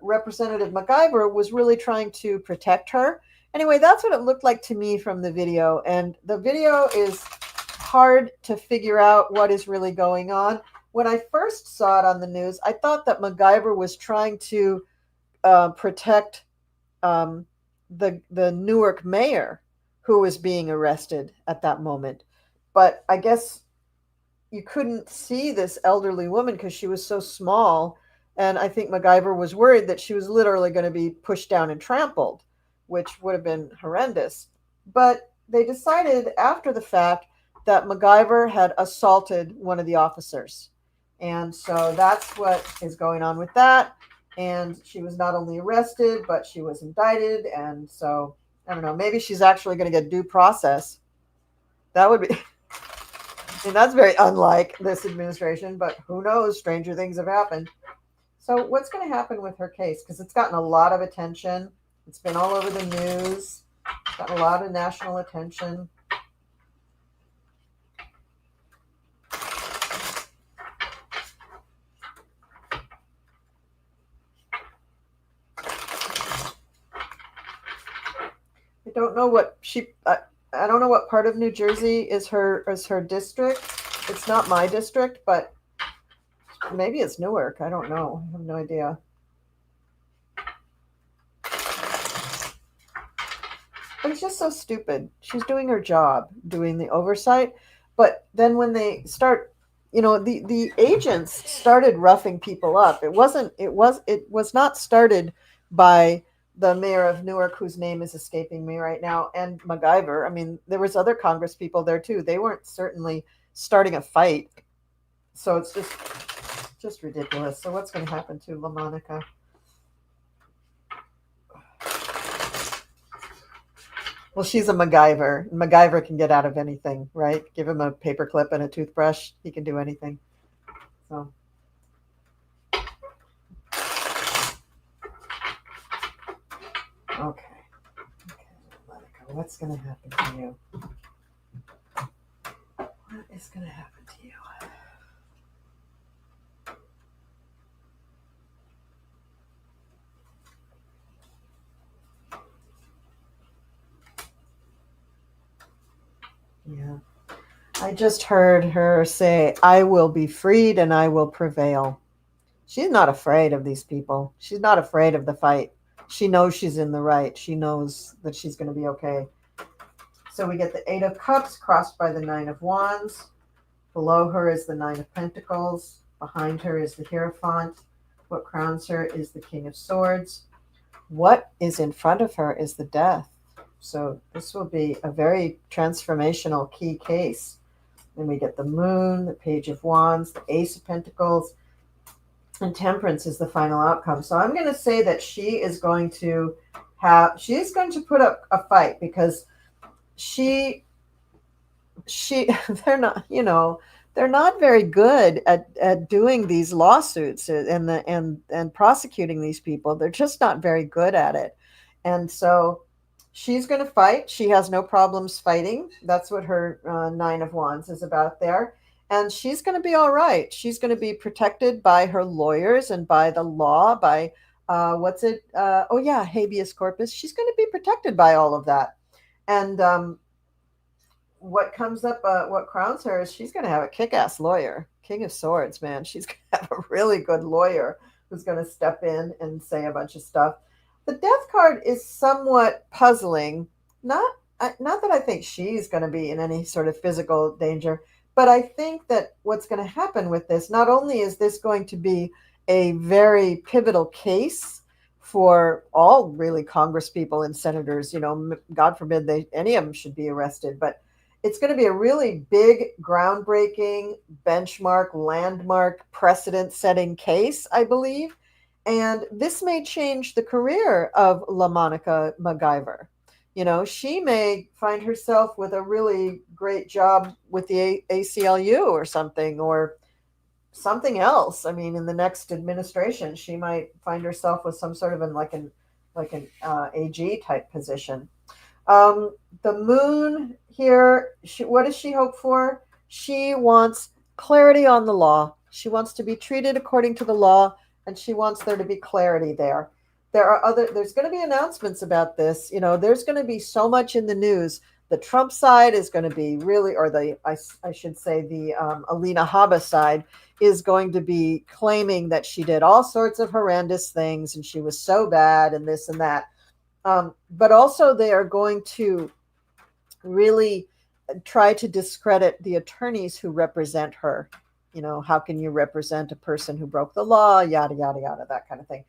Representative Macgyver was really trying to protect her. Anyway, that's what it looked like to me from the video. And the video is hard to figure out what is really going on. When I first saw it on the news, I thought that Macgyver was trying to protect the Newark mayor who was being arrested at that moment. But I guess you couldn't see this elderly woman because she was so small. And I think Macgyver was worried that she was literally going to be pushed down and trampled, which would have been horrendous. But they decided after the fact that Macgyver had assaulted one of the officers. And so that's what is going on with that. And she was not only arrested, but she was indicted. And so, I don't know, maybe she's actually going to get due process. That would be, I mean, that's very unlike this administration, but who knows? Stranger things have happened. So what's going to happen with her case? Because it's gotten a lot of attention. It's been all over the news. It's gotten a lot of national attention. I don't know what I don't know what part of New Jersey is her district. It's not my district, but maybe it's Newark. I don't know. I have no idea. But it's just so stupid. She's doing her job, doing the oversight. But then when they start the agents started roughing people up. It was not started by the mayor of Newark, whose name is escaping me right now, and Macgyver. I mean, there was other Congress people there too. They weren't certainly starting a fight. So it's just ridiculous. So what's going to happen to LaMonica? Well, she's a Macgyver. Macgyver can get out of anything, right? Give him a paperclip and a toothbrush. He can do anything. So. Okay. Monica, what's going to happen to you? What is going to happen to you? Yeah. I just heard her say, I will be freed and I will prevail. She's not afraid of these people. She's not afraid of the fight. She knows she's in the right. She knows that she's going to be okay. So we get the 8 of Cups crossed by the 9 of Wands. Below her is the 9 of Pentacles. Behind her is the Hierophant. What crowns her is the King of Swords. What is in front of her is the Death. So this will be a very transformational key case. Then we get the Moon, the Page of Wands, the Ace of Pentacles, and Temperance is the final outcome. So I'm going to say that she's going to put up a fight, because they're not very good at doing these lawsuits and prosecuting these people. They're just not very good at it. And so she's going to fight. She has no problems fighting. That's what her 9 of Wands is about there. And she's going to be all right. She's going to be protected by her lawyers and by the law, by habeas corpus. She's going to be protected by all of that. And what comes up, what crowns her is she's going to have a kick-ass lawyer. King of Swords, man. She's going to have a really good lawyer who's going to step in and say a bunch of stuff. The Death card is somewhat puzzling. Not that I think she's going to be in any sort of physical danger, but I think that what's going to happen with this, not only is this going to be a very pivotal case for all really Congress people and senators, God forbid any of them should be arrested, but it's going to be a really big, groundbreaking, benchmark, landmark, precedent-setting case, I believe. And this may change the career of LaMonica Macgyver. She may find herself with a really great job with the ACLU or something else. I mean, in the next administration, she might find herself with some sort of an AG type position. The Moon here, what does she hope for? She wants clarity on the law. She wants to be treated according to the law, and she wants there to be clarity there. There's going to be announcements about this. There's going to be so much in the news. The Trump side is going to be really, or I should say the Alina Habba side is going to be claiming that she did all sorts of horrendous things and she was so bad and this and that. But also they are going to really try to discredit the attorneys who represent her. How can you represent a person who broke the law, yada, yada, yada, that kind of thing.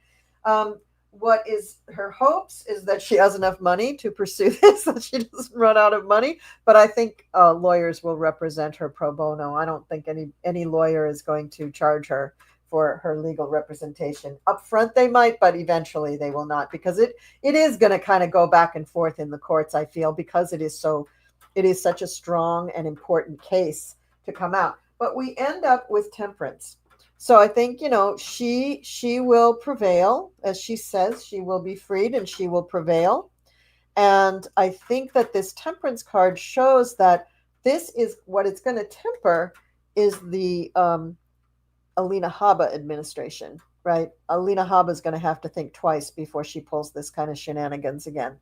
What is her hopes is that she has enough money to pursue this, that she doesn't run out of money. But I think lawyers will represent her pro bono. I don't think any lawyer is going to charge her for her legal representation. Up front they might, but eventually they will not, because it is going to kind of go back and forth in the courts, I feel, because it is such a strong and important case to come out. But we end up with Temperance. So I think, she will prevail. As she says, she will be freed and she will prevail. And I think that this Temperance card shows that this is what it's going to temper is the Alina Habba administration, right? Alina Habba is going to have to think twice before she pulls this kind of shenanigans again,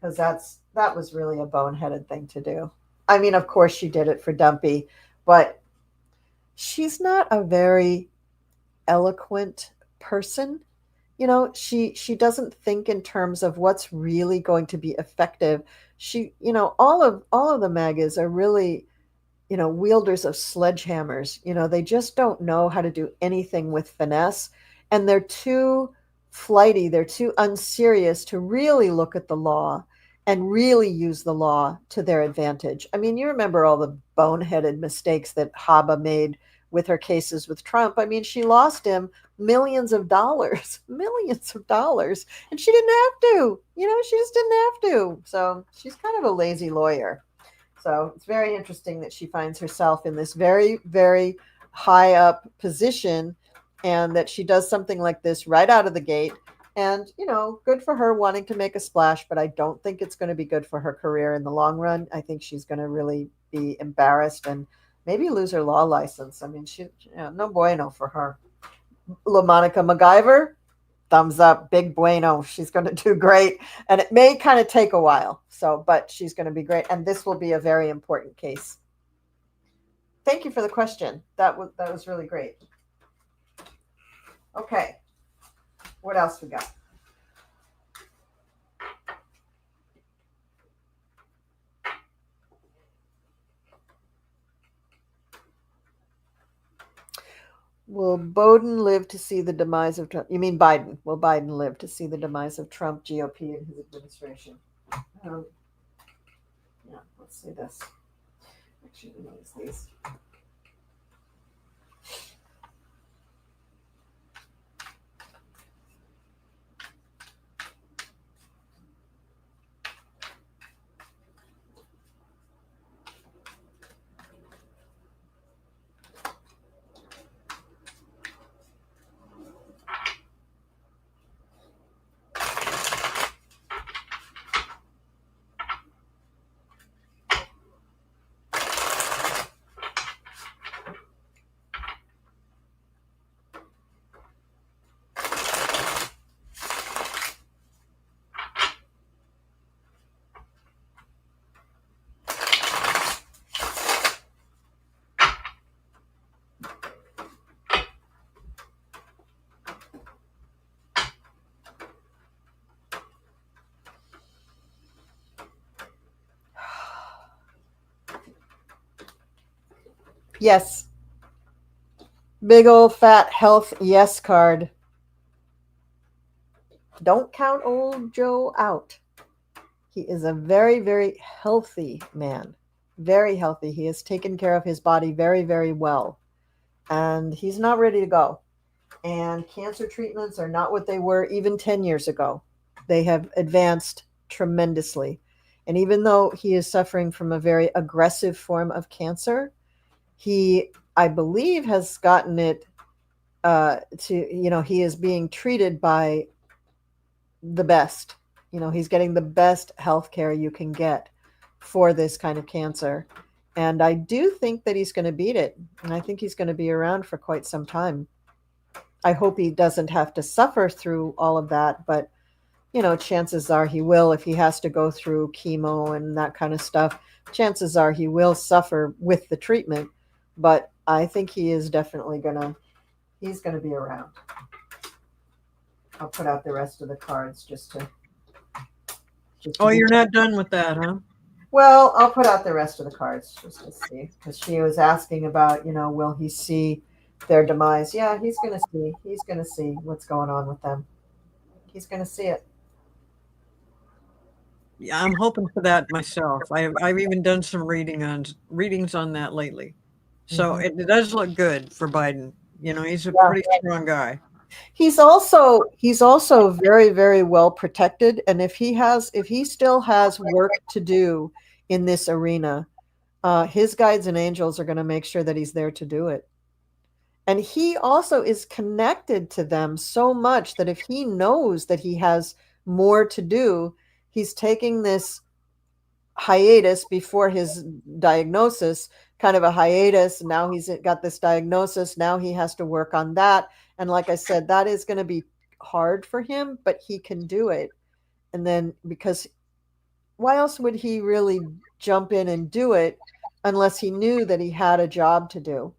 because that was really a boneheaded thing to do. I mean, of course she did it for Dumpy, but she's not a very eloquent person. She doesn't think in terms of what's really going to be effective. She, all of the MAGAs are really wielders of sledgehammers. They just don't know how to do anything with finesse, and they're too flighty, they're too unserious to really look at the law and really use the law to their advantage. I mean, you remember all the boneheaded mistakes that Haba made with her cases with Trump. I mean, she lost him millions of dollars, millions of dollars, and she didn't have to. She just didn't have to. So she's kind of a lazy lawyer. So it's very interesting that she finds herself in this very, very high up position, and that she does something like this right out of the gate. And, good for her wanting to make a splash, but I don't think it's going to be good for her career in the long run. I think she's going to really be embarrassed and maybe lose her law license. I mean, no bueno for her. LaMonica Macgyver, thumbs up, big bueno. She's going to do great. And it may kind of take a while. But she's going to be great. And this will be a very important case. Thank you for the question. That was really great. Okay. What else we got? Will Biden live to see the demise of Trump? You mean Biden? Will Biden live to see the demise of Trump, GOP, and his administration? Yeah, let's see this. Actually, notice these. Yes. Big old fat health yes card. Don't count old Joe out. He is a very, very healthy man. Very healthy. He has taken care of his body very, very well. And he's not ready to go. And cancer treatments are not what they were even 10 years ago. They have advanced tremendously. And even though he is suffering from a very aggressive form of cancer, he, I believe, has gotten it he is being treated by the best. He's getting the best health care you can get for this kind of cancer. And I do think that he's going to beat it. And I think he's going to be around for quite some time. I hope he doesn't have to suffer through all of that, but chances are he will. If he has to go through chemo and that kind of stuff, chances are he will suffer with the treatment. But I think he is definitely he's going to be around. I'll put out the rest of the cards just to you're not done with that, huh? Well, I'll put out the rest of the cards just to see, because she was asking about, will he see their demise? Yeah, he's going to see. He's going to see what's going on with them. He's going to see it. Yeah, I'm hoping for that myself. I've even done some readings on that lately. So it does look good for Biden. He's a pretty strong guy. He's also very, very well protected. And if he still has work to do in this arena, his guides and angels are going to make sure that he's there to do it. And he also is connected to them so much that if he knows that he has more to do, he's taking this hiatus before his diagnosis, kind of a hiatus. Now he's got this diagnosis. Now he has to work on that. And like I said, that is going to be hard for him, but he can do it. And then, because why else would he really jump in and do it unless he knew that he had a job to do?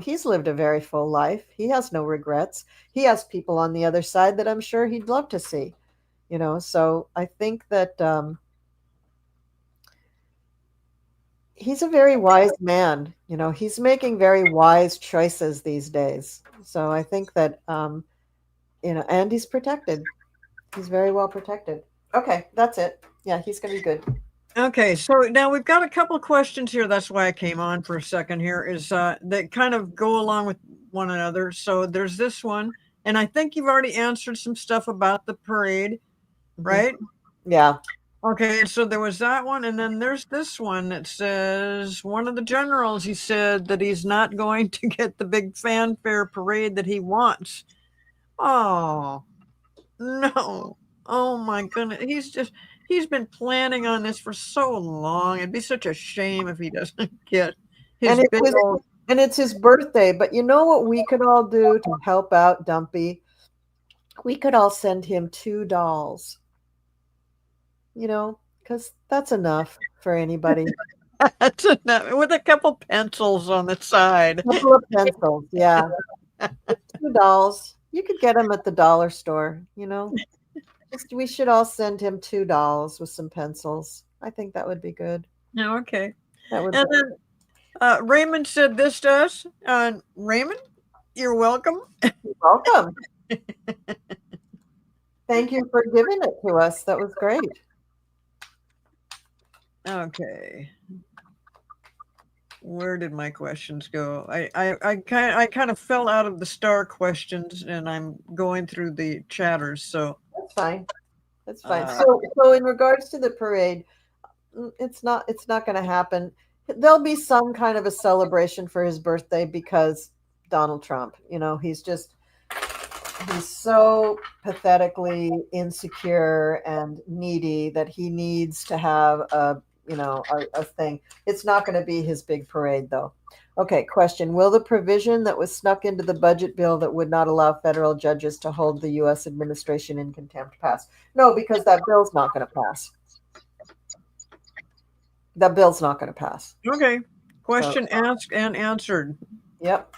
He's lived a very full life. He has no regrets. He has people on the other side that I'm sure he'd love to see, so I think that he's a very wise man. You know, he's making very wise choices these days. So I think that, you know, and he's protected. He's very well protected. Okay, that's it. Yeah, he's going to be good. Okay, so now we've got a couple of questions here. That's why I came on for a second here, is that kind of go along with one another. So there's this one, and I think you've already answered some stuff about the parade, right? Yeah. Okay, so there was that one, and then there's this one that says one of the generals, he said that he's not going to get the big fanfare parade that he wants. Oh, no. Oh my goodness. He's been planning on this for so long. It'd be such a shame if he doesn't get his big old... And it's his birthday. But you know what we could all do to help out Dumpy? We could all send him 2 dolls. You know, because that's enough for anybody. That's enough, with a couple pencils on the side. A couple of pencils, yeah. 2 dolls. You could get them at the dollar store, you know. We should all send him 2 dolls with some pencils. I think that would be good. Yeah, okay. That would. And then Raymond said this to us. Raymond, you're welcome. You're welcome. Thank you for giving it to us. That was great. Okay. Where did my questions go? I kind of fell out of the star questions, and I'm going through the chatters. So that's fine. That's fine. So in regards to the parade, it's not going to happen. There'll be some kind of a celebration for his birthday because Donald Trump. You know, he's so pathetically insecure and needy that he needs to have a thing. It's not going to be his big parade, though. Okay, question. Will the provision that was snuck into the budget bill that would not allow federal judges to hold the U.S. administration in contempt pass? No, because that bill's not going to pass. That bill's not going to pass. Okay. Question asked and answered. Yep.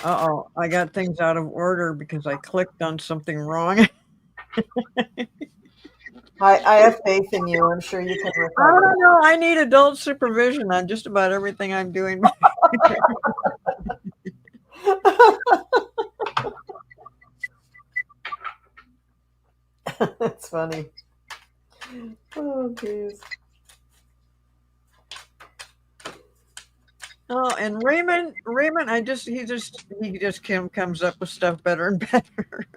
Uh-oh, I got things out of order because I clicked on something wrong. I have faith in you. I'm sure you can recover. I don't know. I need adult supervision on just about everything I'm doing. That's funny. Oh, jeez. Oh, and Raymond, he just comes up with stuff better and better.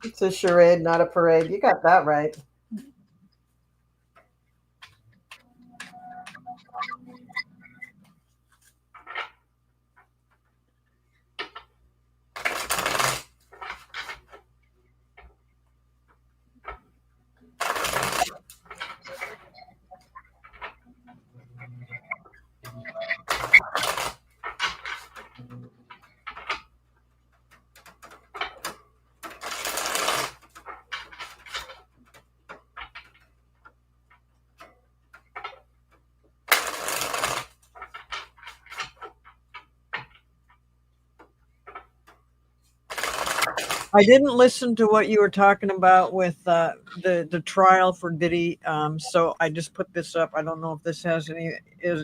It's a charade, not a parade. You got that right. I didn't listen to what you were talking about with the trial for Diddy, so I just put this up. I don't know if this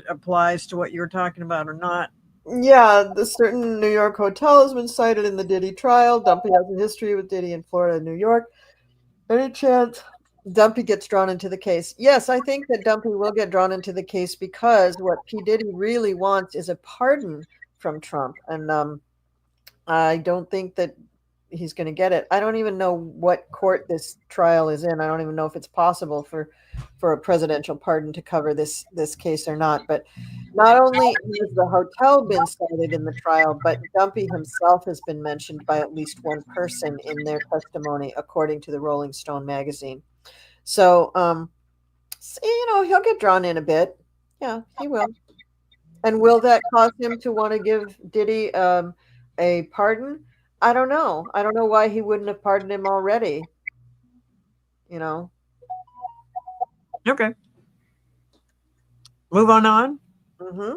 applies to what you were talking about or not. Yeah, the certain New York hotel has been cited in the Diddy trial. Dumpy has a history with Diddy in Florida and New York. Any chance Dumpy gets drawn into the case? Yes, I think that Dumpy will get drawn into the case because what P. Diddy really wants is a pardon from Trump. And I don't think that he's going to get it. I don't even know what court this trial is in. I don't even know if it's possible for a presidential pardon to cover this case or not. But not only has the hotel been cited in the trial, but Dumpy himself has been mentioned by at least one person in their testimony, according to the Rolling Stone magazine. So, he'll get drawn in a bit. Yeah, he will. And will that cause him to want to give Diddy a pardon? I don't know. I don't know why he wouldn't have pardoned him already. you know. Okay. Move on. Mm-hmm.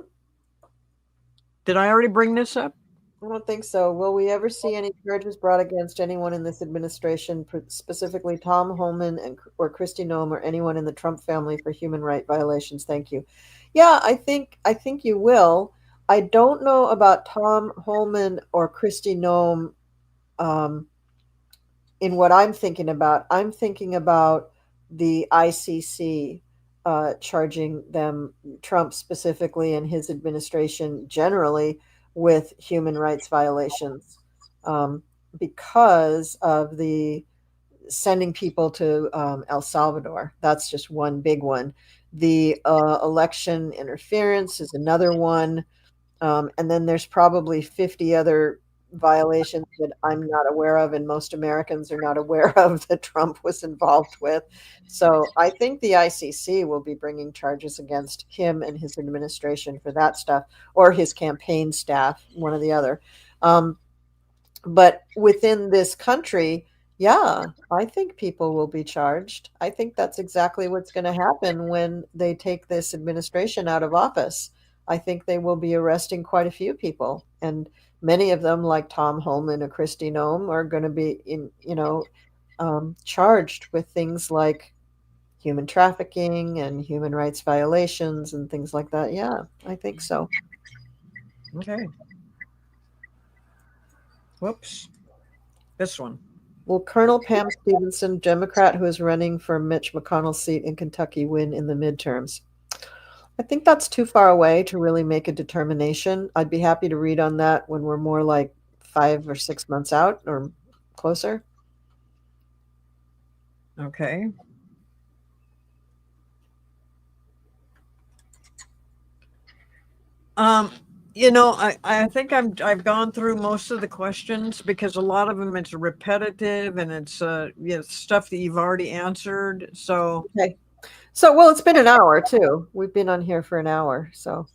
Did I already bring this up? I don't think so. Will we ever see any charges brought against anyone in this administration, specifically Tom Homan or Kristi Noem or anyone in the Trump family for human rights violations? Thank you. Yeah, I think you will. I don't know about Tom Homan or Kristi Noem in what I'm thinking about. I'm thinking about the ICC charging them, Trump specifically, and his administration generally, with human rights violations because of the sending people to El Salvador. That's just one big one. The election interference is another one. And then there's probably 50 other violations that I'm not aware of, and most Americans are not aware of, that Trump was involved with. So I think the ICC will be bringing charges against him and his administration for that stuff, or his campaign staff, one or the other. But within this country, yeah, I think people will be charged. I think that's exactly what's going to happen when they take this administration out of office. I think they will be arresting quite a few people, and many of them, like Tom Homan or Kristi Noem, are going to be charged with things like human trafficking and human rights violations and things like that. Yeah, I think so. Okay. Whoops. This one. Will Colonel Pam Stevenson, Democrat who is running for Mitch McConnell's seat in Kentucky, win in the midterms? I think that's too far away to really make a determination. I'd be happy to read on that when we're more like 5 or 6 months out or closer. Okay. I think I've gone through most of the questions because a lot of them it's repetitive and it's stuff that you've already answered. So okay. So well, it's been an hour too. We've been on here for an hour, so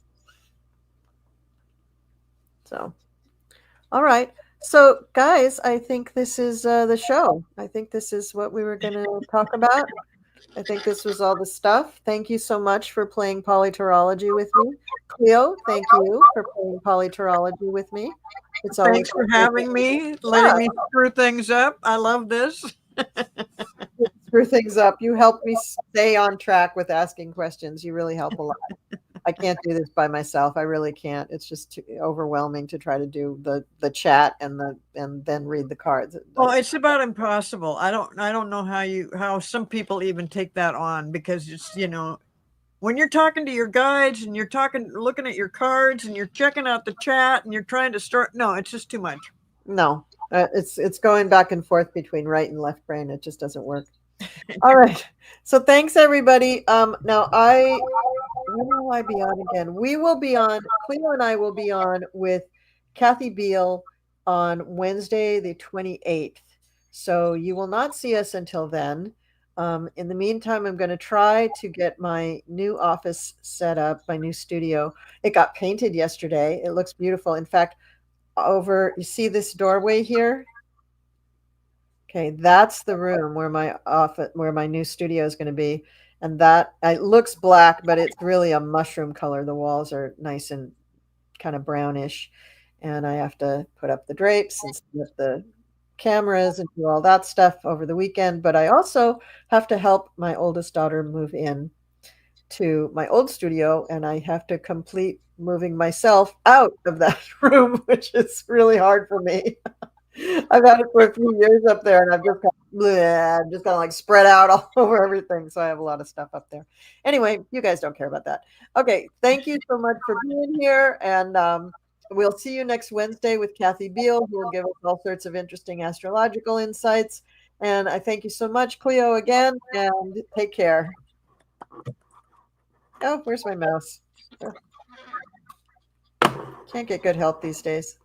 all right. So guys, I think this is the show. I think this is what we were going to talk about. I think this was all the stuff. Thank you so much for playing PoliTarology with me. Cleo, thank you for playing PoliTarology with me. It's Thanks for having me, letting me screw things up. I love this. Screw things up. You help me stay on track with asking questions. You really help a lot. I can't do this by myself. I really can't. It's just too overwhelming to try to do the chat and then read the cards. Well, it's about impossible. I don't know how some people even take that on, because it's, when you're talking to your guides and you're looking at your cards and you're checking out the chat and you're trying to start, no, it's just too much. No, it's going back and forth between right and left brain. It just doesn't work. All right. So thanks everybody. Now when will I be on again? We will be on, Cleo and I will be on with Kathy Beal on Wednesday, the 28th. So you will not see us until then. In the meantime, I'm going to try to get my new office set up, my new studio. It got painted yesterday. It looks beautiful. In fact, you see this doorway here? Okay, that's the room where my new studio is going to be. And that it looks black, but it's really a mushroom color. The walls are nice and kind of brownish. And I have to put up the drapes and set up the cameras and do all that stuff over the weekend. But I also have to help my oldest daughter move in to my old studio, and I have to complete moving myself out of that room, which is really hard for me. I've had it for a few years up there, and I've just kind of like spread out all over everything. So I have a lot of stuff up there. Anyway, you guys don't care about that. Okay, thank you so much for being here, and we'll see you next Wednesday with Kathy Beal, who will give us all sorts of interesting astrological insights. And I thank you so much, Cleo, again, and take care. Oh, where's my mouse? Can't get good help these days.